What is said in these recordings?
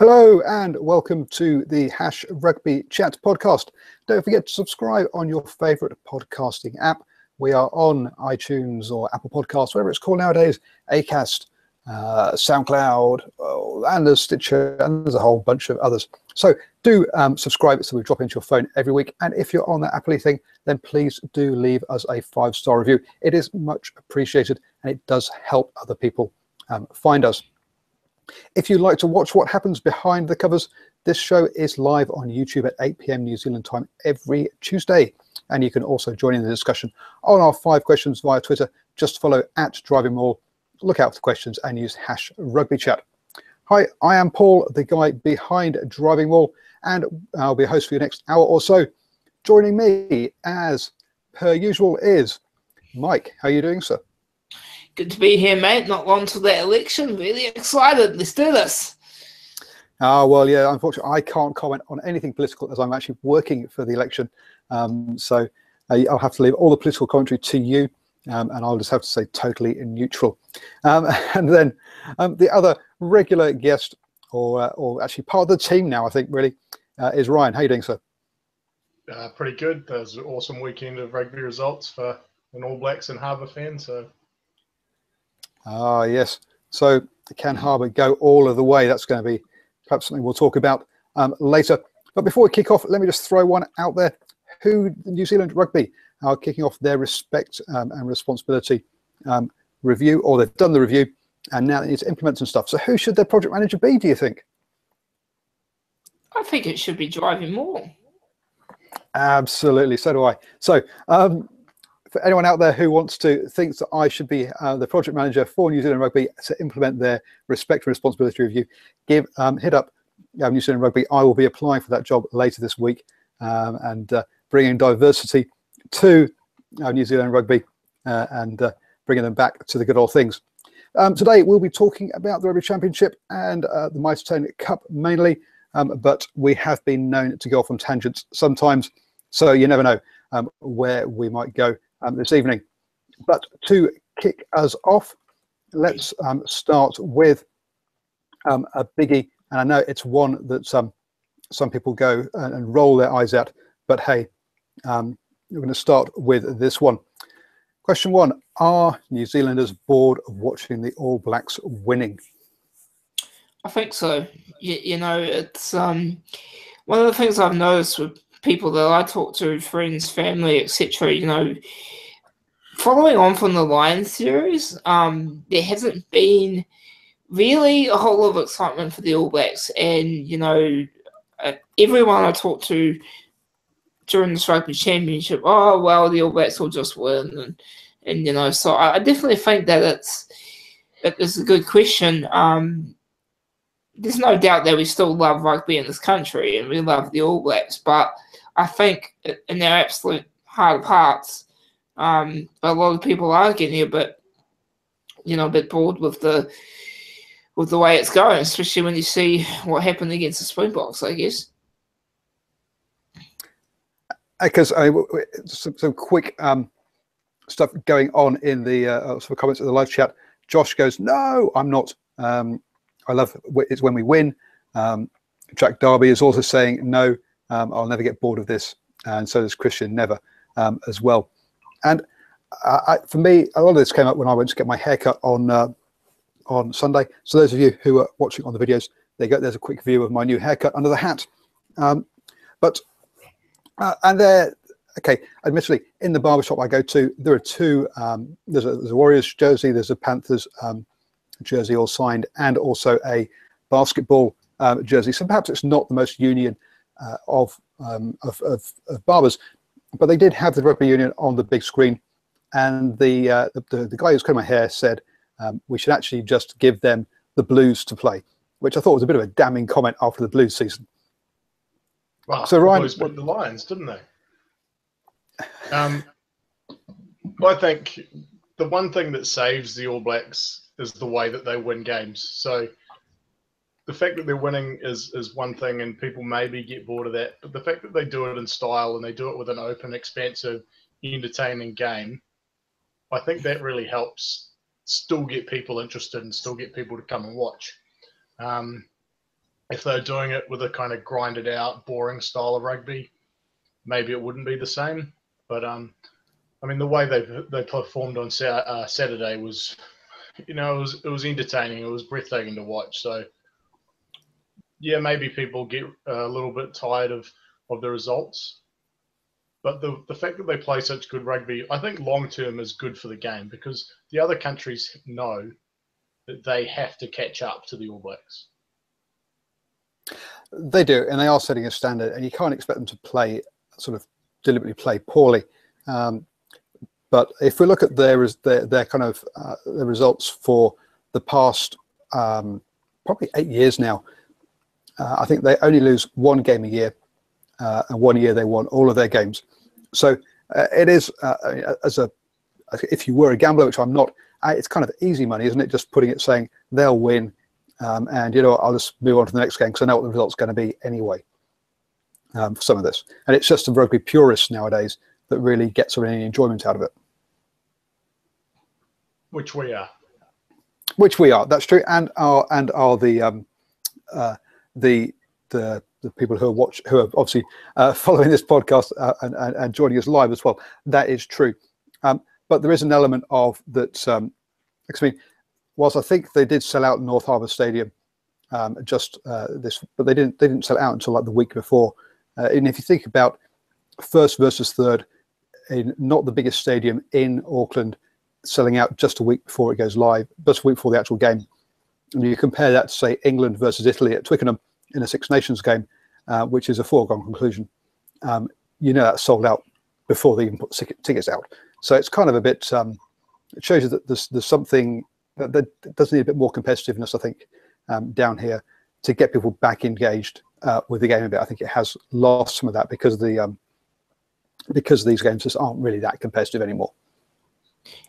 Hello and welcome to the Rugby Chat podcast. Don't forget to subscribe on your favorite podcasting app. We are on iTunes or Apple Podcasts, whatever it's called nowadays, Acast, SoundCloud, and there's Stitcher, and there's a whole bunch of others. So do subscribe so we drop into your phone every week. And if you're on that Apple thing, then please do leave us a 5-star review. It is much appreciated and it does help other people find us. If you'd like to watch what happens behind the covers, this show is live on YouTube at 8 p.m. New Zealand time every Tuesday. And you can also join in the discussion on our 5 questions via Twitter. Just follow at DrivingMaul, look out for the questions and use #RugbyChat. Hi, I am Paul, the guy behind DrivingMaul, and I'll be a host for your next hour or so. Joining me, as per usual, is Mike. How are you doing, sir? Good to be here, mate. Not long till that election. Really excited. Let's do this. Well, yeah, unfortunately, I can't comment on anything political as I'm actually working for the election. So I'll have to leave all the political commentary to you, and I'll just have to say totally neutral. And then the other regular guest, or actually part of the team now, I think, really, is Ryan. How are you doing, sir? Pretty good. There's an awesome weekend of rugby results for an All Blacks and Harbour fan. So. Yes. So can Harbour go all of the way? That's going to be perhaps something we'll talk about later. But before we kick off, let me just throw one out there. Who New Zealand Rugby are kicking off their respect and responsibility review, or they've done the review and now they need to implement some stuff. So who should their project manager be, do you think? I think it should be DrivingMaul. Absolutely. So do I. So for anyone out there who thinks that I should be the project manager for New Zealand Rugby to implement their respect and responsibility review, hit up New Zealand Rugby. I will be applying for that job later this week and bringing diversity to New Zealand Rugby and bringing them back to the good old things. Today we'll be talking about the Rugby Championship and the Mitre 10 Cup mainly, but we have been known to go off on tangents sometimes, so you never know where we might go this evening. But to kick us off, let's start with a biggie, and I know it's one that some people go and roll their eyes at, but hey, we're going to start with this one. Question 1, are New Zealanders bored of watching the All Blacks winning? I think so. You know, it's one of the things I've noticed with people that I talk to, friends, family, etc. You know, following on from the Lions series, there hasn't been really a whole lot of excitement for the All Blacks, and you know, everyone I talk to during this Rugby Championship, oh well, the All Blacks will just win, and you know, so I definitely think that it's a good question. There's no doubt that we still love rugby in this country and we love the All Blacks, but I think in their absolute heart of hearts, a lot of people are getting a bit bored with the way it's going, especially when you see what happened against the Springboks, I guess. Because some quick stuff going on in the sort of comments of the live chat. Josh goes, "No, I'm not. I love it's when we win." Jack Darby is also saying, "No, I'll never get bored of this," and so does Christian Never as well. And for me, a lot of this came up when I went to get my haircut on Sunday. So those of you who are watching on the videos, there's a quick view of my new haircut under the hat. And there, okay, admittedly, in the barbershop I go to, there are two. There's a Warriors jersey, there's a Panthers jersey all signed, and also a basketball jersey. So perhaps it's not the most union of barbers, but they did have the rugby union on the big screen, and the guy who's cutting my hair said we should actually just give them the Blues to play, which I thought was a bit of a damning comment after the Blues season. Well, so Ryan, the Blues beat the Lions, didn't they? I think the one thing that saves the All Blacks is the way that they win games. So the fact that they're winning is one thing, and people maybe get bored of that. But the fact that they do it in style and they do it with an open, expansive, entertaining game, I think that really helps still get people interested and still get people to come and watch. if they're doing it with a kind of grinded out, boring style of rugby, maybe it wouldn't be the same. But I mean, the way they performed on Saturday was, it was entertaining. It was breathtaking to watch. So yeah, maybe people get a little bit tired of the results. But the fact that they play such good rugby, I think long term is good for the game, because the other countries know that they have to catch up to the All Blacks. They do, and they are setting a standard, and you can't expect them to deliberately play poorly. But if we look at their kind of the results for the past probably 8 years now, I think they only lose one game a year, and 1 year they won all of their games. So it is if you were a gambler, which I'm not, it's kind of easy money, isn't it? Just putting it, saying they'll win. And I'll just move on to the next game because I know what the result's going to be anyway, for some of this. And it's just the rugby purists nowadays that really get any enjoyment out of it. Which we are. That's true. And are the people who are obviously following this podcast and joining us live as well. That is true. But there is an element of that. Whilst I think they did sell out North Harbour Stadium but they didn't sell it out until like the week before. And if you think about first versus third in not the biggest stadium in Auckland, selling out just a week before it goes live, just a week before the actual game, and you compare that to say England versus Italy at Twickenham in a Six Nations game, which is a foregone conclusion, that's sold out before they even put tickets out. So it's kind of a bit. It shows you that there's something that does need a bit more competitiveness, I think, down here to get people back engaged with the game a bit. I think it has lost some of that because these games just aren't really that competitive anymore.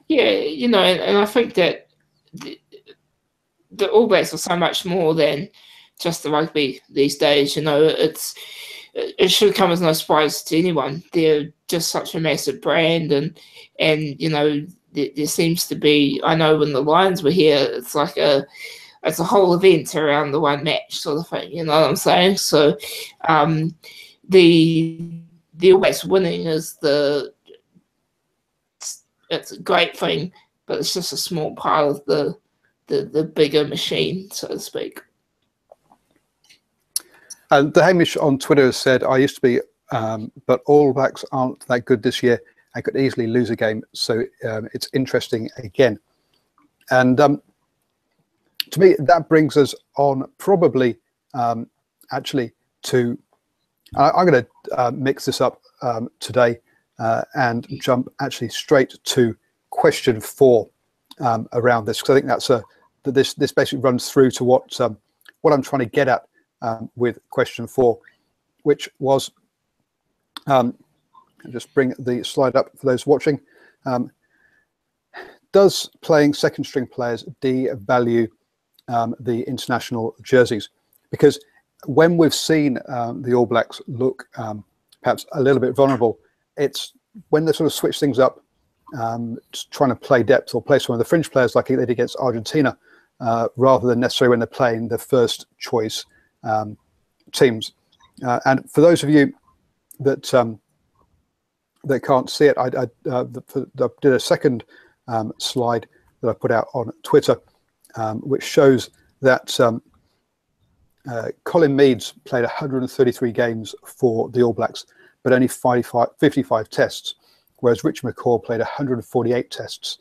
Yeah, and I think that the All Blacks are so much more than just the rugby these days. It should come as no surprise to anyone. They're just such a massive brand, and there seems to be. I know when the Lions were here, it's like a whole event around the one match sort of thing. You know what I'm saying? So, the All Blacks winning is it's a great thing, but it's just a small part of the bigger machine, so to speak. And the Hamish on Twitter has said, I used to be, but All Blacks aren't that good this year. I could easily lose a game, so it's interesting again. And to me, that brings us on probably actually to, I'm going to mix this up today and jump actually straight to question 4 around this, because I think that's this basically runs through to what I'm trying to get at with question 4, which was, I'll just bring the slide up for those watching. Does playing second string players devalue the international jerseys? Because when we've seen the All Blacks look perhaps a little bit vulnerable, it's when they sort of switch things up, trying to play depth or play some of the fringe players like they did against Argentina, rather than necessarily when they're playing the first choice teams. And for those of you that can't see it, I did a second slide that I put out on Twitter, which shows that Colin Meads played 133 games for the All Blacks, but only 55 tests, whereas Rich McCaw played 148 tests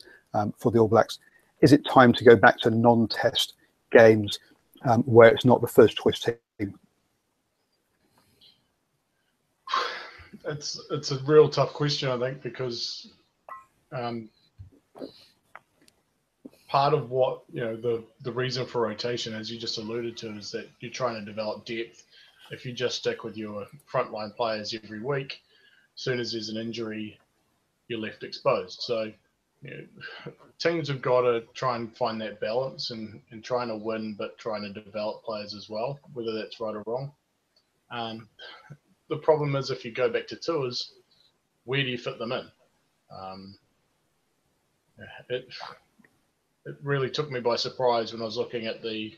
for the All Blacks. Is it time to go back to non-test games where it's not the first choice team? It's a real tough question, I think, because part of what the reason for rotation, as you just alluded to, is that you're trying to develop depth. If you just stick with your frontline players every week, as soon as there's an injury, you're left exposed. So teams have got to try and find that balance and trying to win, but trying to develop players as well, whether that's right or wrong. The problem is, if you go back to tours, where do you fit them in? It really took me by surprise when I was looking at the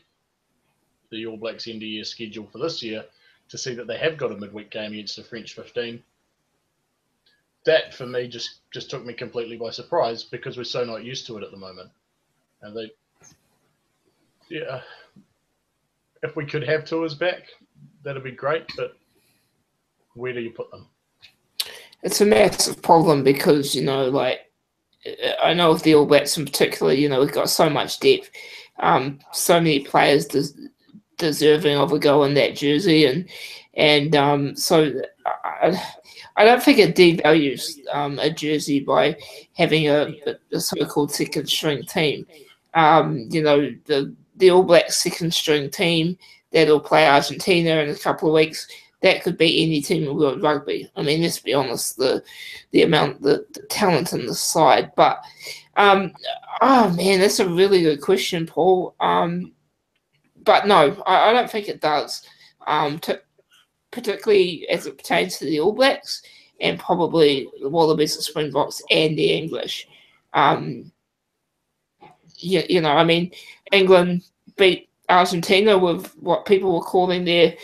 the All Blacks end of year schedule for this year to see that they have got a midweek game against the French 15. That for me just took me completely by surprise because we're so not used to it at the moment. And if we could have tours back, that'd be great. But where do you put them? It's a massive problem because, like, I know with the All Blacks in particular, we've got so much depth, so many players deserving of a go in that jersey, and so I don't think it devalues a jersey by having a so-called second string team. The All Blacks second string team that'll play Argentina in a couple of weeks. That could be any team in World Rugby. I mean, let's be honest, the talent in the side. But oh man, that's a really good question, Paul. But no, I don't think it does. Particularly as it pertains to the All Blacks and probably the Wallabies, the Springboks, and the English. I mean, England beat Argentina with what people were calling their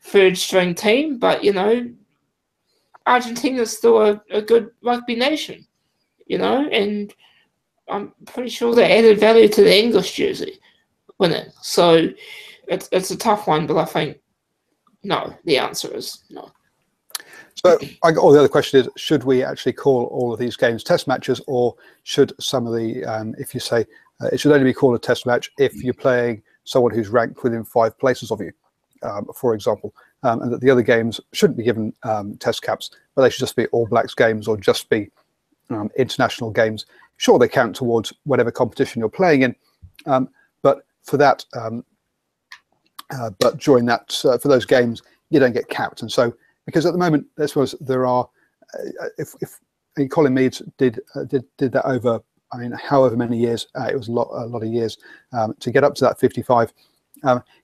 third string team, but Argentina's still a good rugby nation, and I'm pretty sure they added value to the English jersey winning. So it's a tough one, but I think no, the answer is no. So the other question is, should we actually call all of these games test matches, or should some of the, if you say it should only be called a test match if you're playing someone who's ranked within 5 places of you, for example, and that the other games shouldn't be given test caps, but they should just be All Blacks games or just be international games. Sure, they count towards whatever competition you're playing in, but for that, but during that, for those games, you don't get capped. And so, because at the moment, I suppose there are, if Colin Meads did that over, I mean, however many years, it was a lot of years to get up to that 55.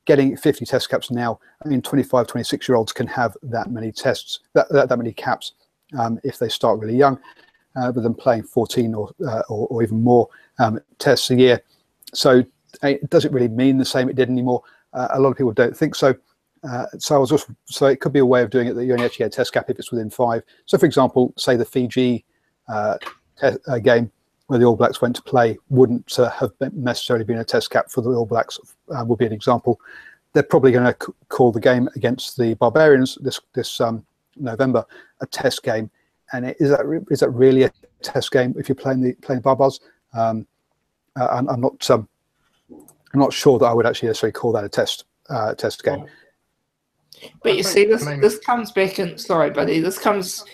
Getting 50 test caps now, I mean, 25, 26-year-olds can have that many tests, that many caps if they start really young, rather than playing 14 or even more tests a year. So does it really mean the same it did anymore? A lot of people don't think so. So it could be a way of doing it that you only actually get a test cap if it's within 5. So for example, say the Fiji game where the All Blacks went to play wouldn't have necessarily been a test cap for the All Blacks, would be an example. They're probably going to call the game against the Barbarians this November a test game. And is that really a test game if you're playing the Barbars? I'm not sure that I would actually necessarily call that a test game. But you see, this comes back in. Sorry, buddy. This comes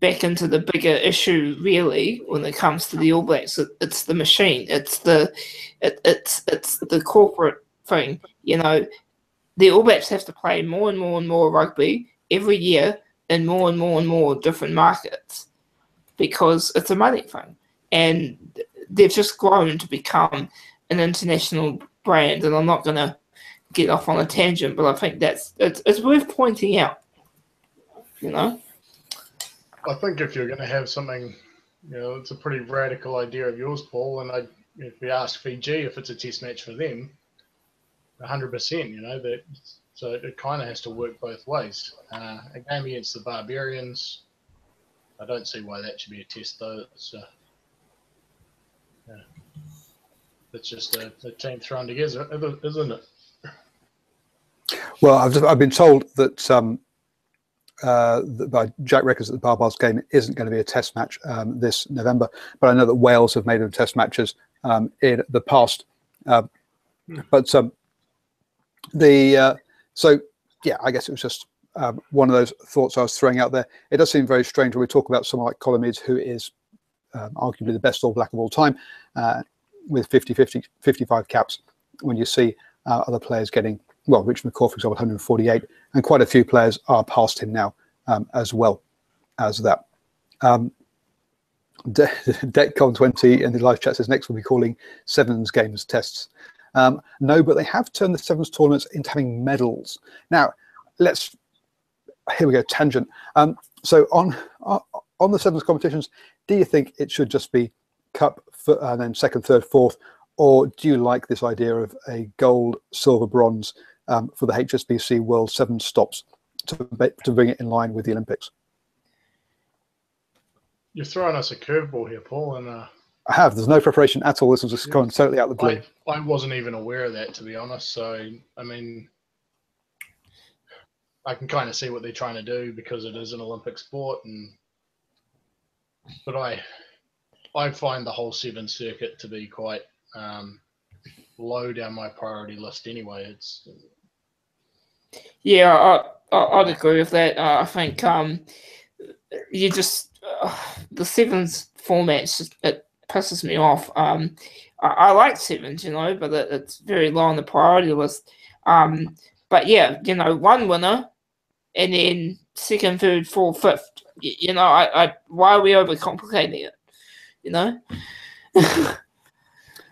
back into the bigger issue, really, when it comes to the All Blacks. It's the machine. It's the corporate thing. The All Blacks have to play more and more and more rugby every year in more and more and more different markets because it's a money thing, and they've just grown to become an international brand. And I'm not going to get off on a tangent, but I think it's worth pointing out. I think if you're going to have something, it's a pretty radical idea of yours, Paul. And if we ask Fiji if it's a test match for them, 100%. That so it kind of has to work both ways. A game against the Barbarians, I don't see why that should be a test though. It's just a team thrown together, isn't it? Well, I've been told that by Jack Records that the Barbars game isn't going to be a test match this November, but I know that Wales have made them test matches in the past. So yeah, I guess it was just one of those thoughts I was throwing out there. It does seem very strange when we talk about someone like Colin Meads, who is arguably the best All Black of all time, with 55 caps, when you see other players getting, well, Rich McCaw, for example, 148, and quite a few players are past him now as well as that. DECCON20 in the live chat says next we'll be calling Sevens games tests. No, but they have turned the Sevens tournaments into having medals. Now, here we go, tangent. So on the Sevens competitions, do you think it should just be cup and then second, third, fourth, or do you like this idea of a gold, silver, bronze for the HSBC World 7 stops to bring it in line with the Olympics? You're throwing us a curveball here, Paul, and I have. There's no preparation at all. This was just going totally out of the blue. I wasn't even aware of that, to be honest. So, I mean, I can kind of see what they're trying to do because it is an Olympic sport, but I find the whole 7 circuit to be quite low down my priority list anyway. I'd agree with that. I think you just the sevens formats, it pisses me off. I like sevens, but it's very low on the priority list. But yeah, one winner and then second, third, fourth, fifth. Why are we overcomplicating it?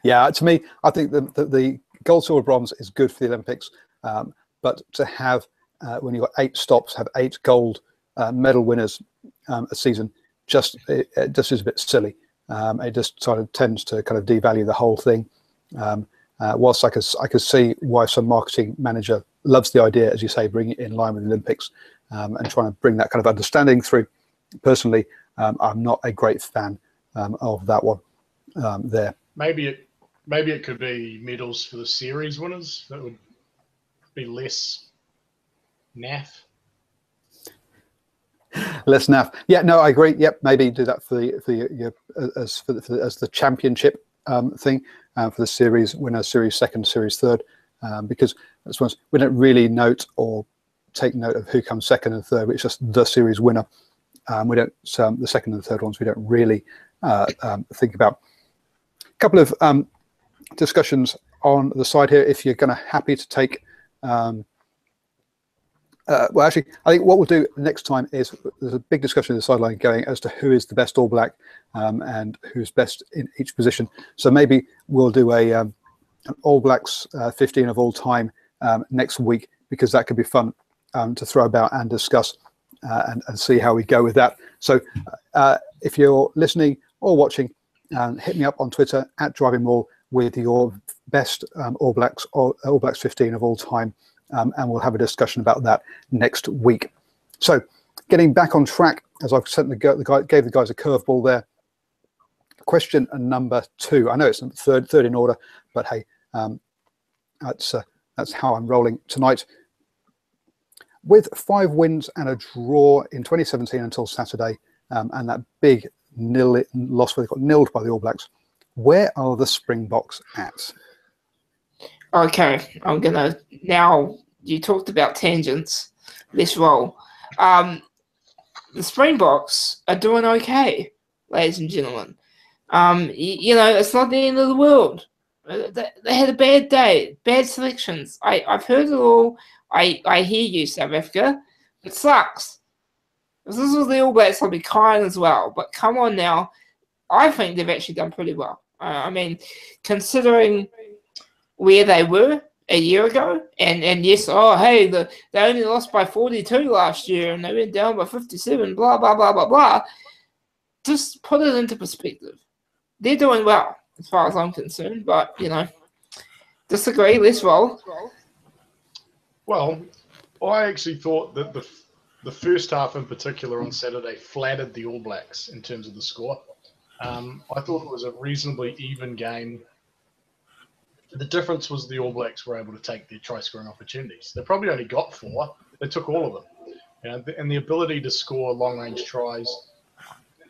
Yeah, to me, I think the gold, silver, bronze is good for the Olympics, but to have when you've got 8 stops, have 8 gold medal winners a season, it just is a bit silly. It just sort of tends to kind of devalue the whole thing. Whilst I could see why some marketing manager loves the idea, as you say, bring it in line with the Olympics and trying to bring that kind of understanding through. Personally, I'm not a great fan of that one there. Maybe it could be medals for the series winners. That would be less naff. Less naff. Yeah, no, I agree. Yep, maybe do that for the championship thing for the series winner, series second, series third, because we don't really note or take note of who comes second and third. It's just the series winner. We don't the second and third ones. We don't really think about. A couple of discussions on the side here. If you're happy to take. Well, actually, I think what we'll do next time is there's a big discussion on the sideline going as to who is the best All Black and who's best in each position. So maybe we'll do an All Blacks 15 of all time next week, because that could be fun to throw about and discuss and see how we go with that. So if you're listening or watching, hit me up on Twitter at DrivingMaul with your best All Blacks or All Blacks 15 of all time. And we'll have a discussion about that next week. So, getting back on track, as I've gave the guys a curveball there. Question number 2. I know it's third in order, but hey, that's how I'm rolling tonight. With 5 wins and a draw in 2017 until Saturday, and that big loss where they got nilled by the All Blacks, where are the Springboks at? Okay, I'm gonna now. You talked about tangents. Let's roll. The Springboks are doing okay, ladies and gentlemen. It's not the end of the world. They had a bad day, bad selections. I've heard it all. I hear you, South Africa. It sucks. If this was the All Blacks, I'd be crying as well. But come on now, I think they've actually done pretty well. I mean, considering where they were a year ago, and yes, hey, they only lost by 42 last year, and they went down by 57, blah, blah, blah, blah, blah. Just put it into perspective. They're doing well, as far as I'm concerned, but, disagree, let's roll. Well, I actually thought that the first half in particular on Saturday flattered the All Blacks in terms of the score. I thought it was a reasonably even game. The difference was the All Blacks were able to take their try-scoring opportunities. They probably only got 4. They took all of them. And the ability to score long-range tries,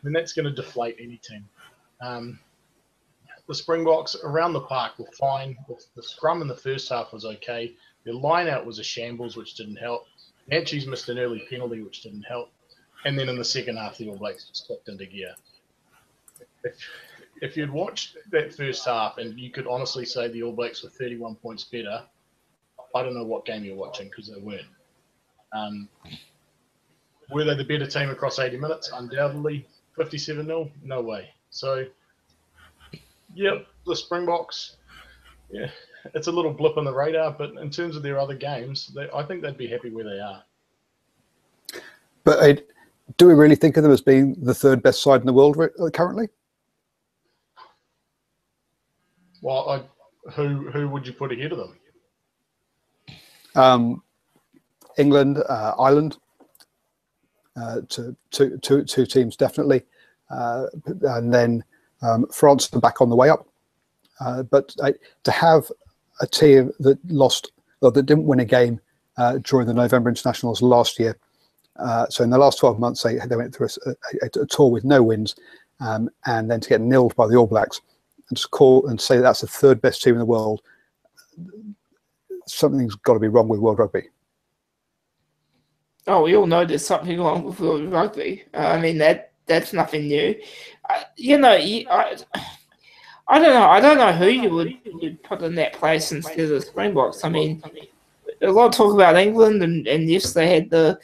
that's going to deflate any team. The Springboks around the park were fine. The scrum in the first half was okay. Their line-out was a shambles, which didn't help. Nanchi's missed an early penalty, which didn't help. And then in the second half, the All Blacks just clicked into gear. If you'd watched that first half and you could honestly say the All Blacks were 31 points better, I don't know what game you're watching, because they weren't. Were they the better team across 80 minutes? Undoubtedly. 57-0? No way. So, yep, the Springboks, yeah, it's a little blip on the radar, but in terms of their other games, I think they'd be happy where they are. But do we really think of them as being the 3rd best side in the world currently? Well, who would you put ahead of them? England, Ireland, two teams definitely, and then France are back on the way up. But to have a team that lost or that didn't win a game during the November internationals last year, so in the last 12 months they went through a tour with no wins, and then to get nilled by the All Blacks and just call and say that's the third best team in the world, something's got to be wrong with World Rugby. Oh, we all know there's something wrong with World Rugby. I mean, that's nothing new. I don't know. I don't know who you would put in that place instead of the Springboks. I mean, a lot of talk about England, and yes, they had the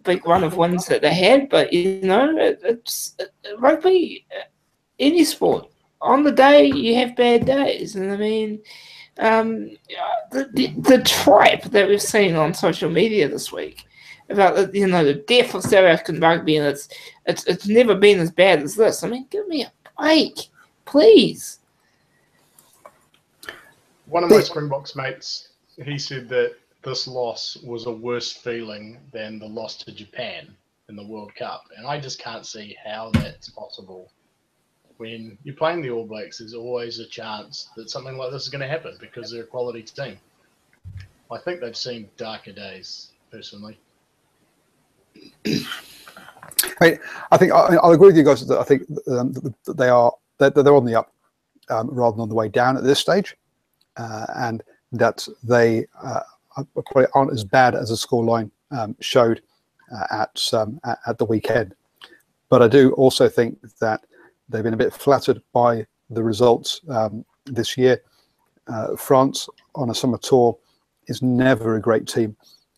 big run of wins that they had, but it's rugby, any sport. On the day you have bad days, and I mean, the tripe that we've seen on social media this week about the death of South African rugby, and it's never been as bad as this. I mean, give me a break, please. One of my Springboks mates, he said that this loss was a worse feeling than the loss to Japan in the World Cup, and I just can't see how that's possible. When you're playing the All Blacks, there's always a chance that something like this is going to happen because they're a quality team. I think they've seen darker days, personally. I think I'll agree with you guys that I think that they're on the up rather than on the way down at this stage, and that they probably aren't as bad as the scoreline showed at the weekend. But I do also think that they've been a bit flattered by the results this year. France on a summer tour is never a great team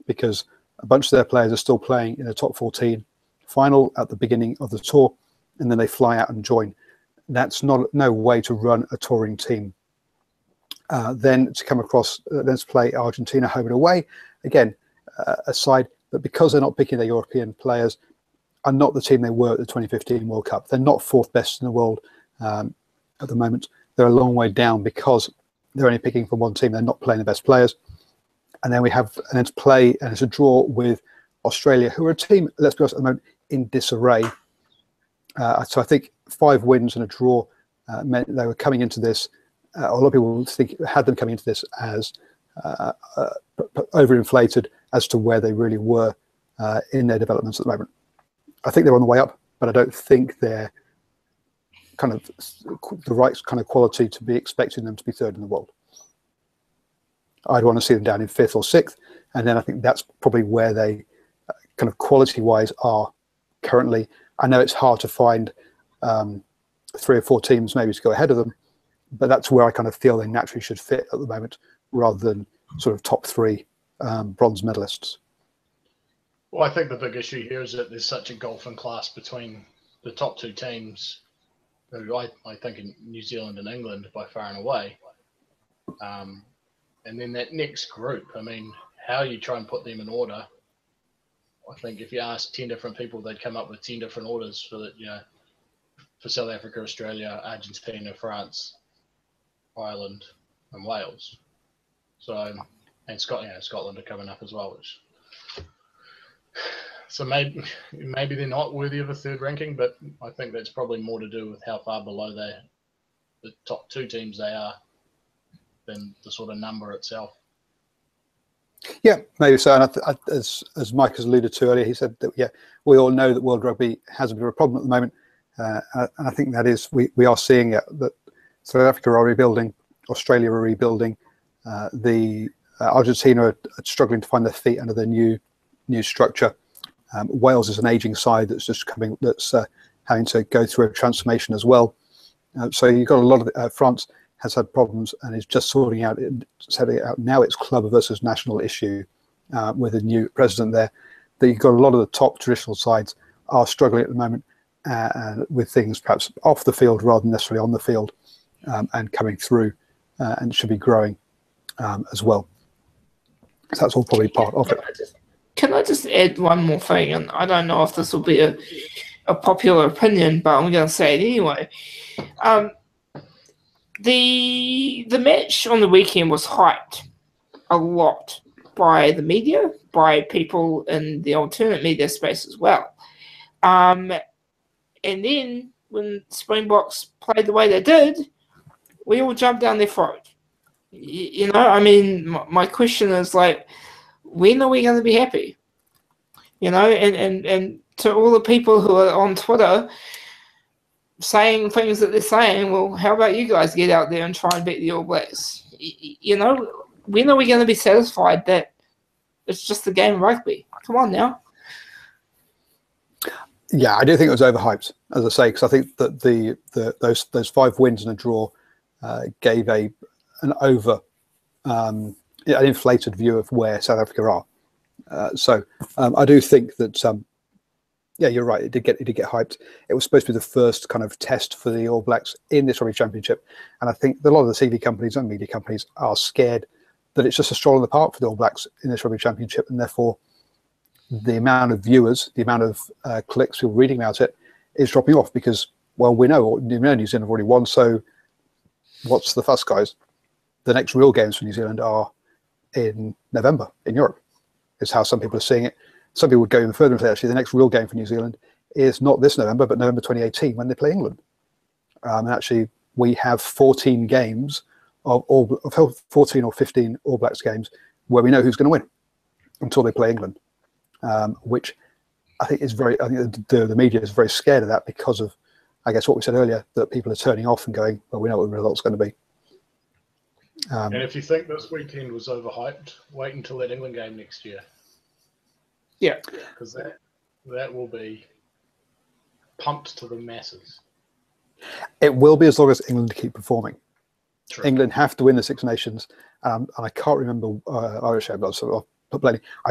because a bunch of their players are still playing in a top 14 final at the beginning of the tour, and then they fly out and join. That's no way to run a touring team. Then to come across, let's play Argentina home and away. Again, aside, but because they're not picking their European players, are not the team they were at the 2015 World Cup. They're not fourth best in the world at the moment. They're a long way down because they're only picking from one team. They're not playing the best players. And then it's play, and it's a draw with Australia, who are a team, let's be honest, at the moment, in disarray. So I think 5 wins and a draw meant they were coming into this. A lot of people had them coming into this as overinflated as to where they really were in their developments at the moment. I think they're on the way up, but I don't think they're kind of the right kind of quality to be expecting them to be third in the world. I'd want to see them down in 5th or 6th, and then I think that's probably where they kind of quality-wise are currently. I know it's hard to find 3 or 4 teams maybe to go ahead of them, but that's where I kind of feel they naturally should fit at the moment, rather than sort of top 3 bronze medalists. Well, I think the big issue here is that there's such a gulf in class between the top 2 teams, who I think in New Zealand and England by far and away. And then that next group, I mean, how you try and put them in order, I think if you ask 10 different people, they'd come up with 10 different orders for for South Africa, Australia, Argentina, France, Ireland, and Wales. So, and Scotland are coming up as well. So maybe they're not worthy of a 3rd ranking, but I think that's probably more to do with how far below the top 2 teams they are than the sort of number itself. Yeah, maybe so. And as Mike has alluded to earlier, he said that we all know that World Rugby has a bit of a problem at the moment, and I think that is we are seeing it, that South Africa are rebuilding, Australia are rebuilding, the Argentina are struggling to find their feet under their new structure. Wales is an aging side that's just that's having to go through a transformation as well. So you've got a lot of France has had problems and is just sorting out now its club versus national issue with a new president there. That you've got a lot of the top traditional sides are struggling at the moment with things perhaps off the field rather than necessarily on the field, and coming through and should be growing as well. So that's all probably part of it. Can I just add one more thing? And I don't know if this will be a popular opinion, but I'm going to say it anyway. The match on the weekend was hyped. a lot by the media, by people in the alternate media space as well. And then when Springboks played the way they did, we all jumped down their throat. You know, I mean, my question is like, when are we going to be happy? You know, and to all the people who are on Twitter saying things that they're saying, well, how about you guys get out there and try and beat the All Blacks? You know, when are we going to be satisfied that it's just a game of rugby? Come on now. Yeah, I do think it was overhyped, as I say, because I think that those 5 wins and a draw gave an inflated view of where South Africa are. So I do think that yeah, you're right. It did get hyped. It was supposed to be the first kind of test for the All Blacks in this Rugby Championship, and I think that a lot of the TV companies and media companies are scared that it's just a stroll in the park for the All Blacks in this Rugby Championship, and therefore the amount of viewers, the amount of clicks, people reading about it, is dropping off because, well, we know New Zealand have already won, so what's the fuss, guys? The next real games for New Zealand are in November in Europe, is how some people are seeing it. Some people would go even further and say, actually, the next real game for New Zealand is not this November, but November 2018 when they play England. And actually, we have 14 games of 14 or 15 All Blacks games where we know who's going to win until they play England, which I think is very. I think the media is very scared of that because of, I guess, what we said earlier, that people are turning off and going, well, we know what the result's going to be. And if you think this weekend was overhyped, wait until that England game next year. Yeah, because that will be pumped to the masses. It will be as long as England keep performing. True. England have to win the Six Nations, and I can't remember Irish. I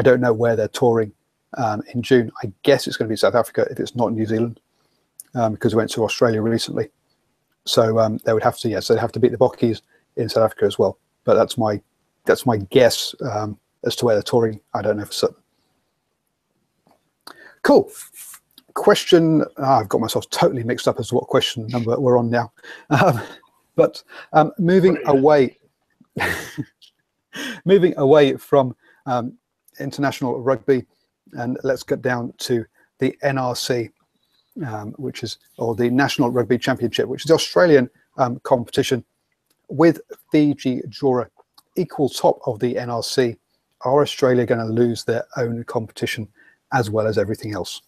don't know where they're touring in June. I guess it's going to be South Africa if it's not New Zealand, because we went to Australia recently. So they would have to, yes, they'd have to beat the Bockies in South Africa as well. But that's my guess as to where they're touring. I don't know for certain. Cool. Question. I've got myself totally mixed up as to what question number we're on now. But moving away from international rugby, and let's get down to the NRC, which is, or the National Rugby Championship, which is the Australian competition, with Fiji Jura equal top of the NRC. Are Australia going to lose their own competition as well as everything else?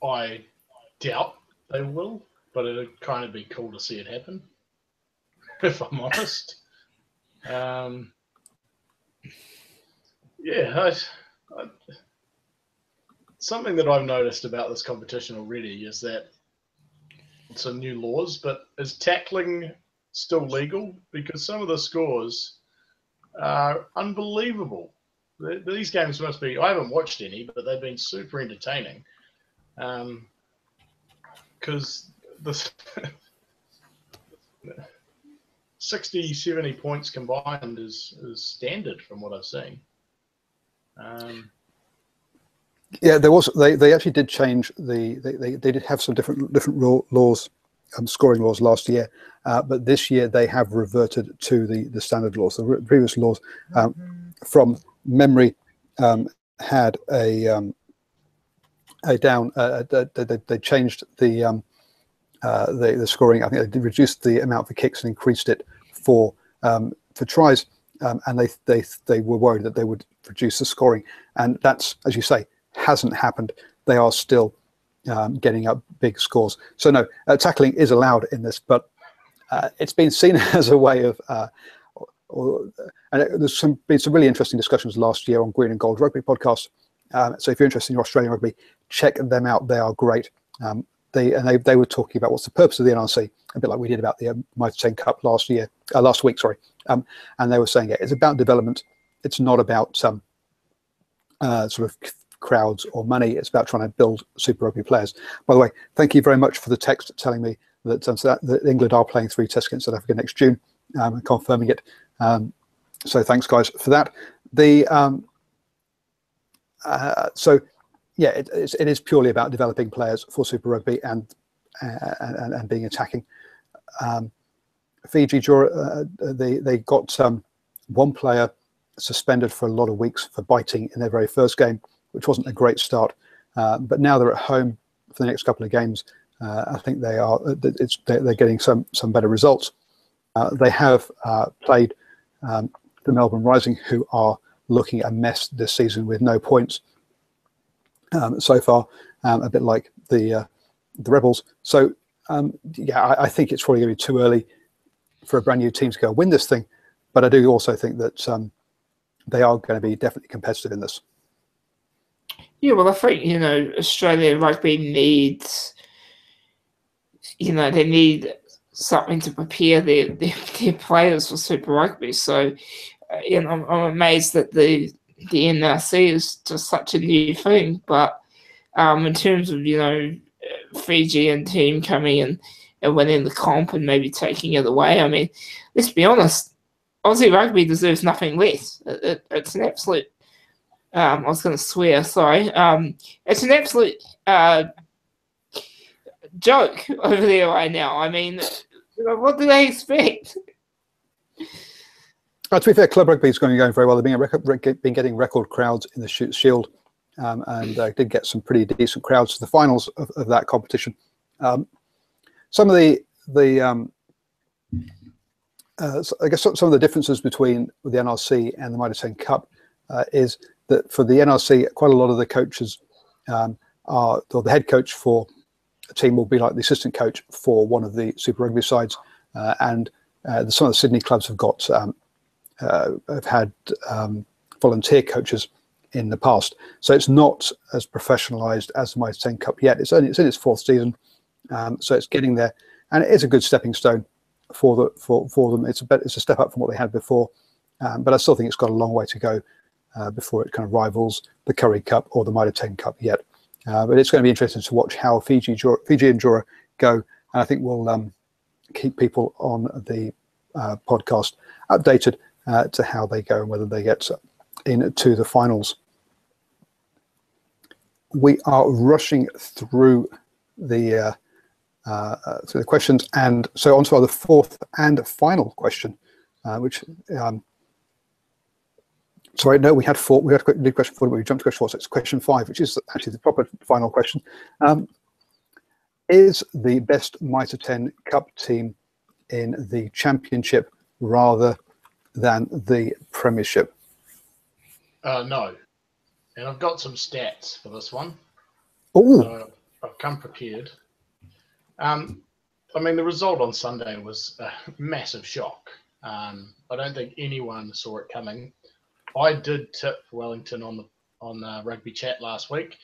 I doubt they will, but it'd kind of be cool to see it happen, if I'm honest. Yeah, something that I've noticed about this competition already is that some new laws, but is tackling still legal? Because some of the scores are unbelievable. These games must be, I haven't watched any, but they've been super entertaining. Because the 60, 70 points combined is standard from what I've seen. Yeah, there was. They actually did change they did have some different laws, scoring laws last year, but this year they have reverted to the standard laws. The previous laws, from memory, had a down. They changed the scoring. I think they reduced the amount for kicks and increased it for tries, and they were worried that they would reduce the scoring, and that's, as you say, hasn't happened. They are still getting up big scores. So no, tackling is allowed in this, but it's been seen as a way of and there's been some really interesting discussions last year on Green and Gold Rugby podcast. So if you're interested in Australian rugby, check them out. They are great. They were talking about what's the purpose of the NRC, a bit like we did about the Mitre 10 Cup last week, sorry. And they were saying, yeah, it's about development. It's not about sort of crowds or money. It's about trying to build Super Rugby players. By the way, thank you very much for the text telling me that, that England are playing 3 tests against South Africa next June, and confirming it. So thanks, guys, for that. So yeah, it is purely about developing players for Super Rugby and being attacking. Fiji, they got one player suspended for a lot of weeks for biting in their very first game, which wasn't a great start. But now they're at home for the next couple of games. I think they're getting some better results. They have played the Melbourne Rising, who are looking a mess this season with no points so far, a bit like the Rebels. So yeah, I think it's probably going to be too early for a brand new team to go win this thing, but I do also think that they are going to be definitely competitive in this. Yeah, well, I think, Australian rugby needs, they need something to prepare their players for Super Rugby. So, I'm amazed that the NRC is just such a new thing. But in terms of, Fijian team coming in and winning the comp and maybe taking it away, I mean, let's be honest, Aussie rugby deserves nothing less. It's an absolute... I was going to swear, sorry. It's an absolute joke over there right now. I mean, what do they expect? To be fair, club rugby is going very well. They've been getting record crowds in the Shield, and did get some pretty decent crowds to the finals of that competition. Some of I guess some of the differences between the NRC and the Mitre 10 Cup is that for the NRC, quite a lot of the coaches or the head coach for a team will be like the assistant coach for one of the Super Rugby sides, and some of the Sydney clubs have had volunteer coaches in the past. So it's not as professionalised as the Mitre 10 Cup yet. It's in its fourth season, so it's getting there, and it is a good stepping stone for them. It's a step up from what they had before, but I still think it's got a long way to go before it kind of rivals the Currie Cup or the Mitre 10 Cup yet. But it's going to be interesting to watch how Fiji and Jura go, and I think we'll keep people on the podcast updated to how they go and whether they get into the finals. We are rushing through the questions, and so on to our fourth and final question, which sorry, no, we had four. We had question 4, but we jumped to question 4. So it's question 5, which is actually the proper final question. Is the best Mitre 10 Cup team in the Championship rather than the Premiership? No, and I've got some stats for this one. Oh, so I've come prepared. I mean, the result on Sunday was a massive shock. I don't think anyone saw it coming. I did tip Wellington on Rugby Chat last week,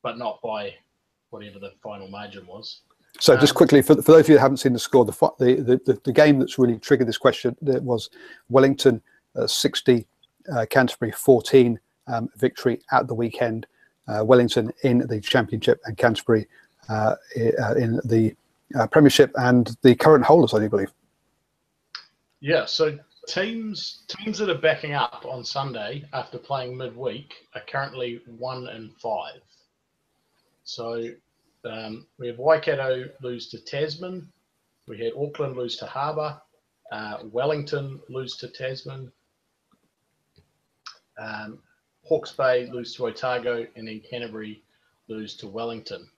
but not by whatever the final margin was. So just quickly, for those of you that haven't seen the score, the game that's really triggered this question was Wellington 60, Canterbury 14 victory at the weekend. Wellington in the Championship and Canterbury in the Premiership, and the current holders, I do believe. Yeah, so teams that are backing up on Sunday after playing midweek are currently 1-5. So we have Waikato lose to Tasman. We had Auckland lose to Harbour. Wellington lose to Tasman. Hawke's Bay lose to Otago, and then Canterbury lose to Wellington.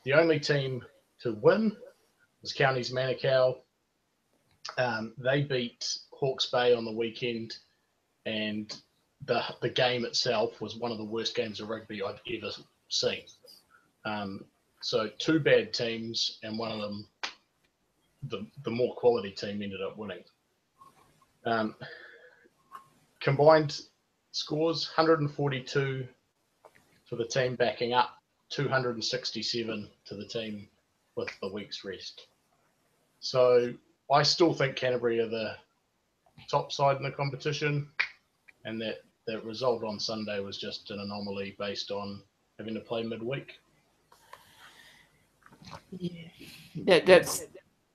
The only team to win was Counties Manukau. They beat Hawke's Bay on the weekend, and the game itself was one of the worst games of rugby I've ever seen. So two bad teams, and one of them, the more quality team, ended up winning. Combined scores, 142 for the team backing up, 267 to the team with the week's rest. So I still think Canterbury are the top side in the competition, and that result on Sunday was just an anomaly based on having to play midweek. Yeah, that's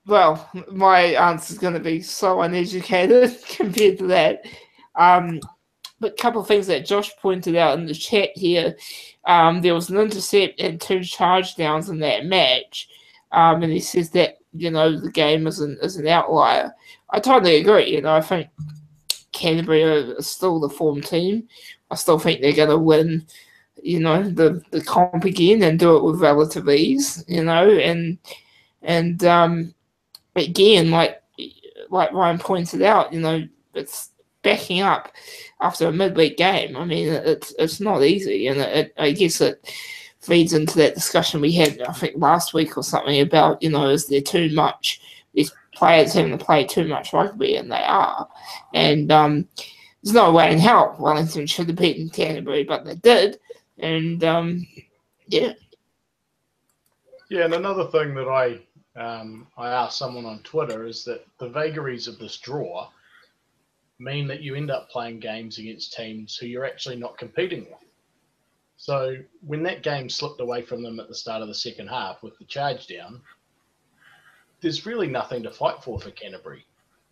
well, my answer is going to be so uneducated compared to that. But a couple of things that Josh pointed out in the chat here. There was an intercept and 2 charge downs in that match. And he says that you know, the game is an outlier. I totally agree. You know, I think Canterbury are still the form team. I still think they're going to win, you know, the comp again and do it with relative ease, you know, and again, like Ryan pointed out, you know, it's backing up after a midweek game. I mean, it's not easy, and I guess it feeds into that discussion we had, I think, last week or something about, you know, is there too much, these players having to play too much rugby, and they are. And there's no way in hell Wellington should have beaten Canterbury, but they did. And, yeah. Yeah, and another thing that I asked someone on Twitter is that the vagaries of this draw mean that you end up playing games against teams who you're actually not competing with. So when that game slipped away from them at the start of the second half with the charge down, there's really nothing to fight for Canterbury.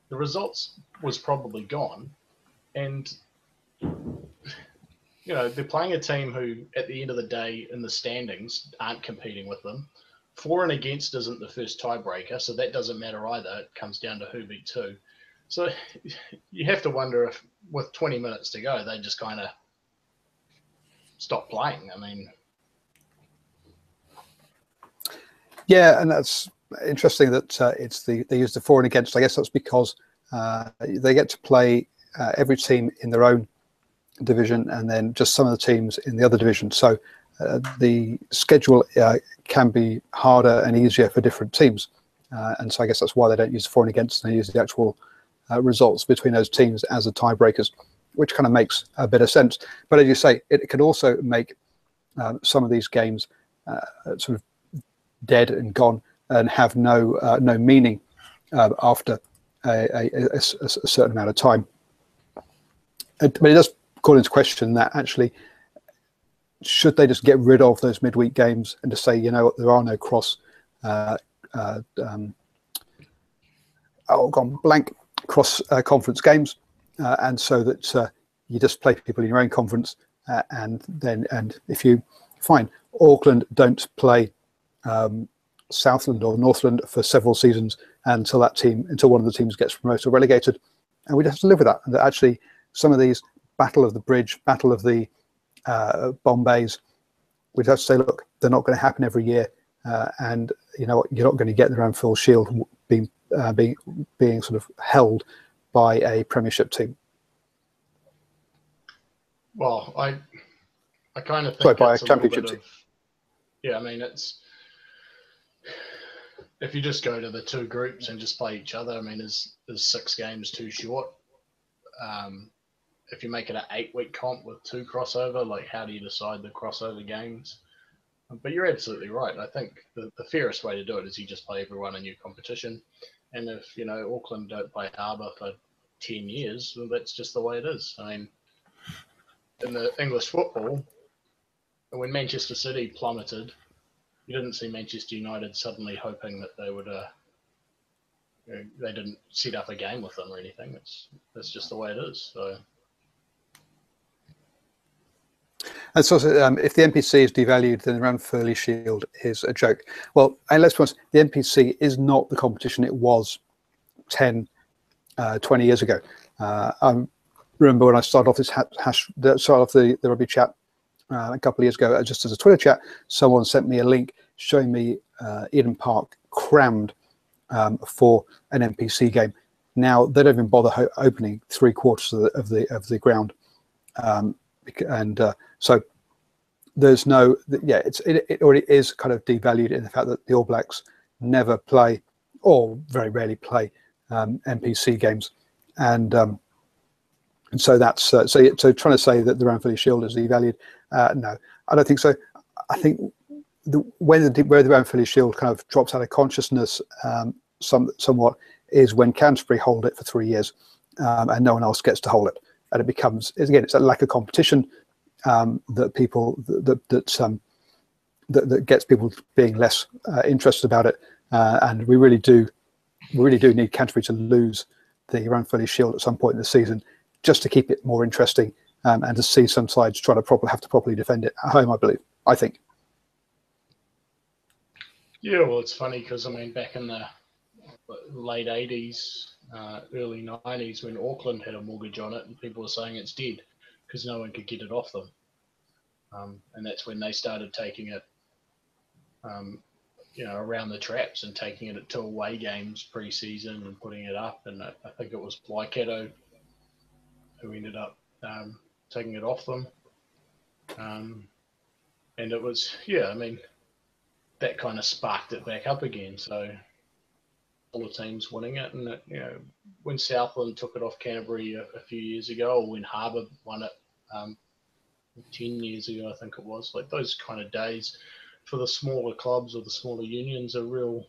The results was probably gone. And, you know, they're playing a team who, at the end of the day, in the standings, aren't competing with them. For and against isn't the first tiebreaker, so that doesn't matter either. It comes down to who beat two. So you have to wonder if, with 20 minutes to go, they just kind of stop playing. I mean, yeah, and that's interesting that they use the for and against. I guess that's because they get to play every team in their own division, and then just some of the teams in the other division. So the schedule can be harder and easier for different teams, and so I guess that's why they don't use the for and against, and they use the actual results between those teams as the tiebreakers, which kind of makes a bit of sense. But as you say, it can also make some of these games sort of dead and gone and have no meaning after a certain amount of time. But it does call into question that actually, should they just get rid of those midweek games and just say, you know what, there are no cross conference games, and so that you just play people in your own conference, and if you fine, Auckland don't play Southland or Northland for several seasons until one of the teams gets promoted or relegated, and we just have to live with that. And that actually some of these Battle of the Bridge, Battle of the Bombays, we'd have to say, look, they're not going to happen every year, and you know what, you're not going to get the Ranfurly Shield being sort of held by a Premiership team. Well, I kind of think by it's a Championship team. Yeah, I mean, it's, if you just go to the two groups and just play each other, I mean, is 6 games too short? If you make it an 8-week comp with 2 crossover, like, how do you decide the crossover games? But you're absolutely right. I think the fairest way to do it is you just play everyone in your competition. And if, you know, Auckland don't play Harbour for 10 years, well, that's just the way it is. I mean, in the English football, when Manchester City plummeted, you didn't see Manchester United suddenly hoping that they would, they didn't set up a game with them or anything. That's just the way it is. So. And so, if the NPC is devalued, then the Ranfurly Shield is a joke. Well, and let's be honest, the NPC is not the competition it was 10, 20 years ago. I remember when I started off the rugby chat a couple of years ago, just as a Twitter chat, someone sent me a link showing me Eden Park crammed for an NPC game. Now they don't even bother opening 3/4 of the ground. So there's no, yeah, it already is kind of devalued in the fact that the All Blacks never play, or very rarely play, NPC games, and so that's so trying to say that the Ranfurly Shield is devalued, no, I don't think so. I think where the Ranfurly Shield kind of drops out of consciousness somewhat is when Canterbury hold it for 3 years, and no one else gets to hold it. And it becomes, again, it's a lack of competition that gets people being less interested about it, and we really do need Canterbury to lose the Ranfurly Shield at some point in the season, just to keep it more interesting, and to see some sides try to properly defend it at home. I think. Yeah, well, it's funny because I mean, back in the late 80s, early 90s, when Auckland had a mortgage on it, and people were saying it's dead because no one could get it off them. And that's when they started taking it, around the traps and taking it to away games pre-season and putting it up. And I think it was Waikato who ended up taking it off them. And it was, that kind of sparked it back up again. So all the teams winning it. And, when Southland took it off Canterbury a few years ago, or when Harbour won it 10 years ago, I think it was, like those kind of days for the smaller clubs or the smaller unions are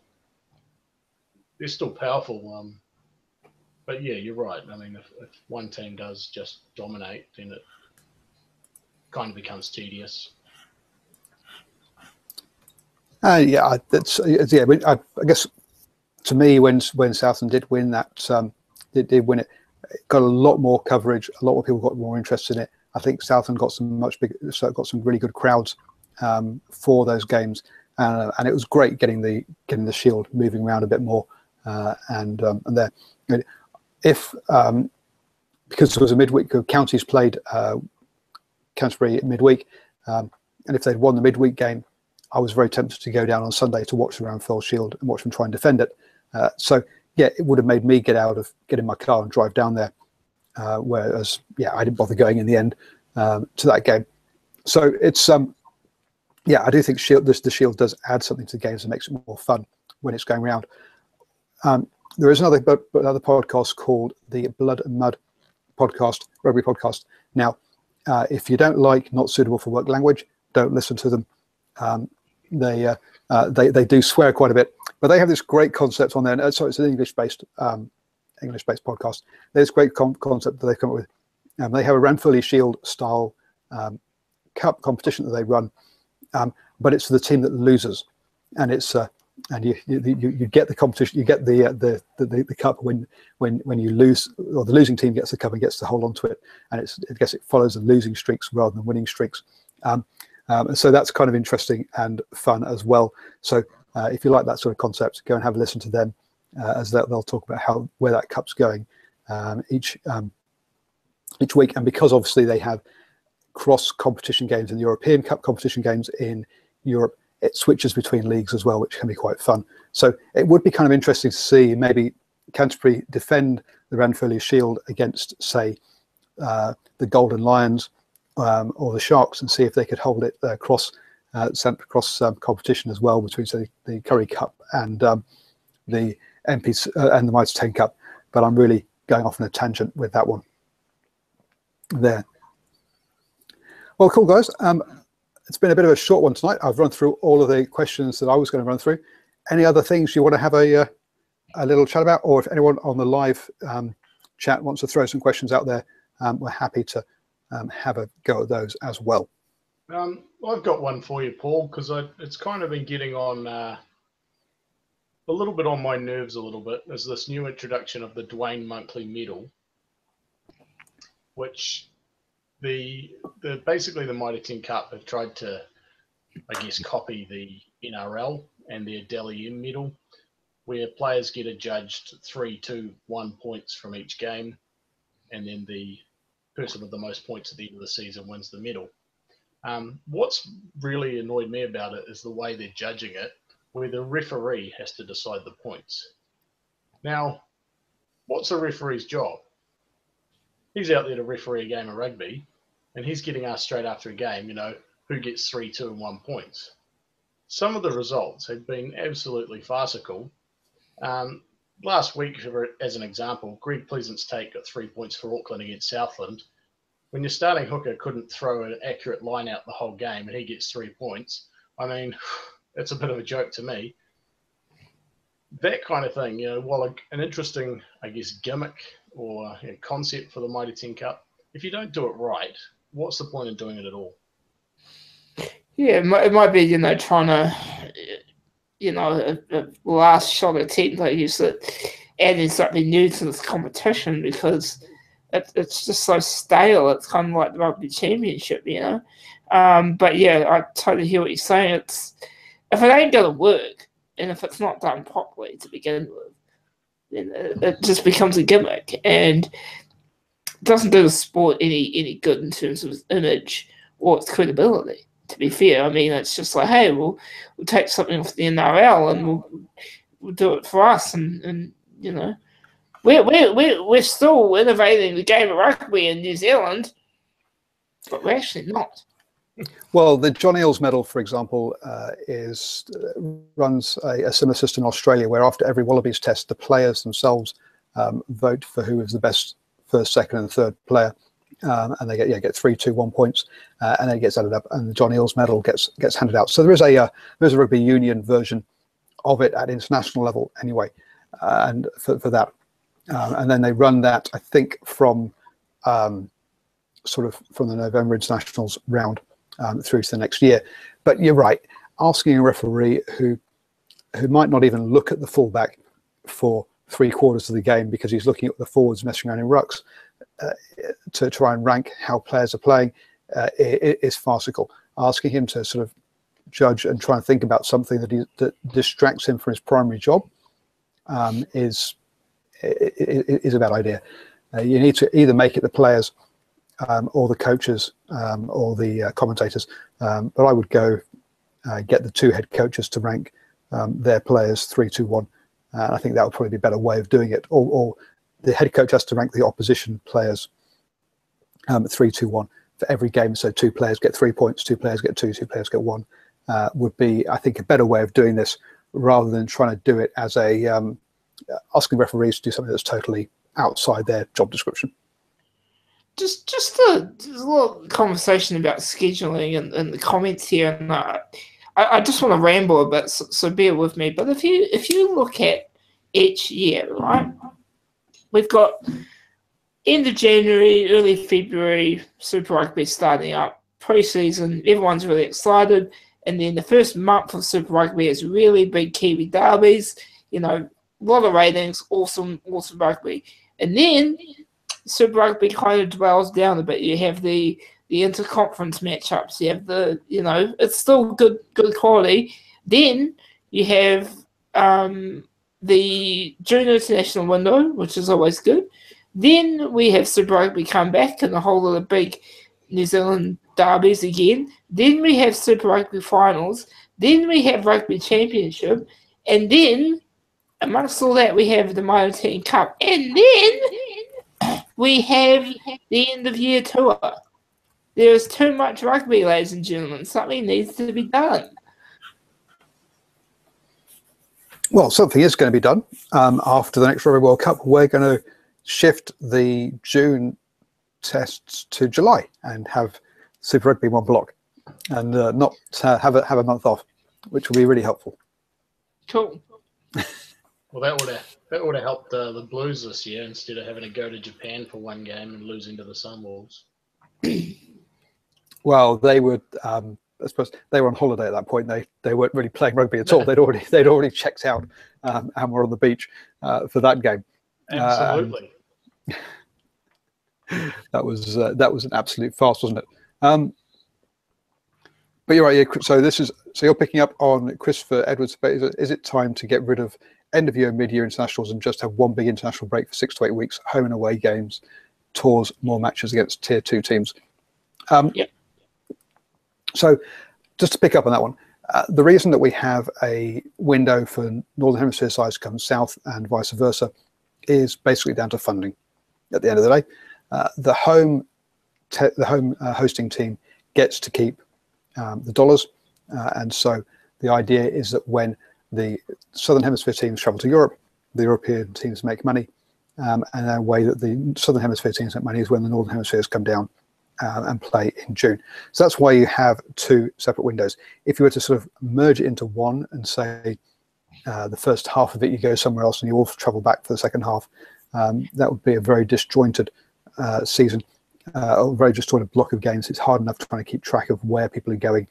they're still powerful. But yeah, you're right. I mean, if one team does just dominate, then it kind of becomes tedious. I guess to me, when Southland did win that, did win it, got a lot more coverage. A lot more people got more interested in it. I think Southland got some really good crowds for those games, and it was great getting the Shield moving around a bit more. And there, if because it was a midweek, counties played Canterbury midweek, and if they'd won the midweek game, I was very tempted to go down on Sunday to watch the Ramphel Shield and watch them try and defend it. So yeah, it would have made me get in my car and drive down there. Whereas I didn't bother going in the end to that game. So it's I do think the Shield does add something to the games and makes it more fun when it's going around. There is another podcast called the Blood and Mud podcast, Rugby podcast. Now, if you don't like not suitable for work language, don't listen to them. They do swear quite a bit, but they have this great concept on there. So it's an English-based podcast. There's great concept that they've come up with. They have a Ranfurly Shield style cup competition that they run, but it's for the team that loses, and it's and you get the competition, you get the cup when you lose, or the losing team gets the cup and gets to hold on to it, and it follows the losing streaks rather than winning streaks. So that's kind of interesting and fun as well. So if you like that sort of concept, go and have a listen to them, as they'll talk about where that cup's going each week. And because obviously they have cross competition games in the European Cup competition games in Europe, it switches between leagues as well, which can be quite fun. So it would be kind of interesting to see maybe Canterbury defend the Ranfurly Shield against, say, the Golden Lions or the Sharks, and see if they could hold it cross competition as well between, say, the Curry Cup and the MPs and the Mitre 10 Cup. But I'm really going off on a tangent with that one there. Well, cool, guys. It's been a bit of a short one tonight. I've run through all of the questions that I was going to run through. Any other things you want to have a little chat about, or if anyone on the live chat wants to throw some questions out there, we're happy to have a go at those as well. I've got one for you, Paul, because it's kind of been getting on a little bit on my nerves a little bit. There's this new introduction of the Dwayne Monkley medal, which basically the Mitre 10 Cup have tried to, I guess, copy the NRL and their Dally M medal, where players get adjudged 3, 2, 1 points from each game, and then the person with the most points at the end of the season wins the medal. What's really annoyed me about it is the way they're judging it, where the referee has to decide the points. Now, what's a referee's job? He's out there to referee a game of rugby, and he's getting asked straight after a game, who gets 3, 2, and 1 points. Some of the results have been absolutely farcical. Last week, as an example, Greg Pleasant's take got 3 points for Auckland against Southland. When your starting hooker couldn't throw an accurate line out the whole game and he gets 3 points, I mean, it's a bit of a joke to me. That kind of thing, while an interesting, I guess, gimmick or concept for the Mitre 10 Cup, if you don't do it right, what's the point in doing it at all? Yeah, it might be, trying to, a last shot attempt, I guess, at adding something new to this competition, because it's just so stale. It's kind of like the Rugby Championship, But yeah, I totally hear what you're saying. If it ain't going to work, and if it's not done properly to begin with, then it just becomes a gimmick and doesn't do the sport any good in terms of its image or its credibility. To be fair, I mean, it's just like, hey, we'll take something off the NRL and we'll do it for us, and you know, we're still innovating the game of rugby in New Zealand, but we're actually not. Well, the John Eales medal, for example, runs a similar system in Australia, where after every Wallabies test, the players themselves vote for who is the best first, second, and third player, and they get 3, 2, 1 points, and then it gets added up, and the John Eales medal gets handed out. So there is a rugby union version of it at international level, anyway, and for that, and then they run that, I think, from sort of from the November internationals round through to the next year. But you're right, asking a referee who might not even look at the fullback for 3/4 of the game because he's looking at the forwards messing around in rucks to try and rank how players are playing is farcical. Asking him to sort of judge and try and think about something that distracts him from his primary job is a bad idea. You need to either make it the players or the coaches or the commentators, but I would go get the 2 head coaches to rank their players 3, 2, 1. I think that would probably be a better way of doing it. Or the head coach has to rank the opposition players 3, 2, 1 for every game. So 2 players get 3 points, 2 players get 2, 2 players get 1. Would be, I think, a better way of doing this rather than trying to do it as asking referees to do something that's totally outside their job description. Just a little conversation about scheduling and the comments here, and I just want to ramble a bit, so bear with me. But if you look at each year, right, we've got end of January, early February, Super Rugby starting up, pre-season, everyone's really excited, and then the first month of Super Rugby is really big Kiwi derbies, you know, a lot of ratings, awesome rugby, and then Super Rugby kind of dwells down a bit. You have the interconference matchups. You have it's still good quality. Then you have the June international window, which is always good. Then we have Super Rugby come back and a whole lot of big New Zealand derbies again. Then we have Super Rugby finals. Then we have Rugby Championship. And then, amongst all that, we have the Minor Team Cup. And then we have the end of year tour. There is too much rugby, ladies and gentlemen. Something needs to be done. Well, something is going to be done after the next Rugby World Cup. We're going to shift the June tests to July and have Super Rugby in one block, and not have a month off, which will be really helpful. Cool. Well, that would have helped the Blues this year instead of having to go to Japan for one game and losing to the Sunwolves. Well, they would. I suppose they were on holiday at that point. They weren't really playing rugby at all. They'd already checked out and were on the beach for that game. Absolutely. That was an absolute farce, wasn't it? But you're right. Yeah, so you're picking up on Christopher Edwards. Is it time to get rid of end of year, mid-year internationals and just have one big international break for 6 to 8 weeks, home and away games, tours, more matches against tier 2 teams? Yep. So just to pick up on that one, the reason that we have a window for Northern Hemisphere sides to come south and vice versa is basically down to funding. At the end of the day, the home hosting team gets to keep the dollars, and so the idea is that when the Southern Hemisphere teams travel to Europe, the European teams make money, and the way that the Southern Hemisphere teams make money is when the Northern Hemispheres come down and play in June. So that's why you have 2 separate windows. If you were to sort of merge it into one and say the first half of it you go somewhere else and you all travel back for the second half, that would be a very disjointed season, a very disjointed block of games. It's hard enough trying to keep track of where people are going